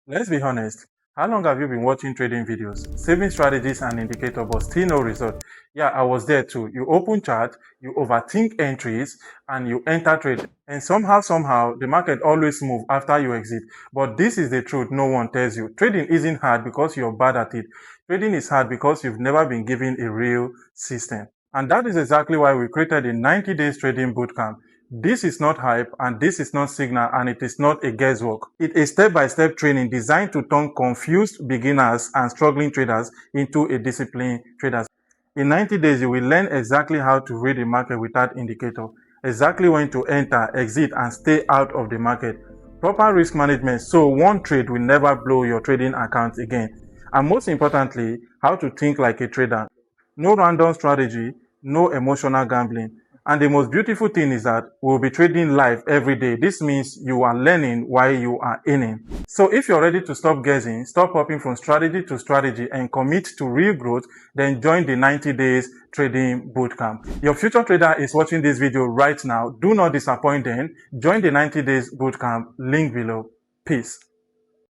Let's be honest. How long have you been watching trading videos, saving strategies and indicators, but still no result? Yeah, I was there too. You open chart, you overthink entries, and you enter trade. And somehow, the market always moves after you exit. But this is the truth no one tells you. Trading isn't hard because you're bad at it. Trading is hard because you've never been given a real system. And that is exactly why we created a 90 days trading bootcamp. This is not hype and this is not signal and it is not a guesswork. It is step-by-step training designed to turn confused beginners and struggling traders into a disciplined traders. In 90 days, you will learn exactly how to read the market without indicator, exactly when to enter, exit, and stay out of the market. Proper risk management so one trade will never blow your trading account again. And most importantly, how to think like a trader. No random strategy, no emotional gambling. And the most beautiful thing is that we'll be trading live every day. This means you are learning while you are earning. So if you're ready to stop guessing, stop hopping from strategy to strategy and commit to real growth, then join the 90 days trading bootcamp. Your future trader is watching this video right now. Do not disappoint them. Join the 90 days bootcamp. Link below. Peace.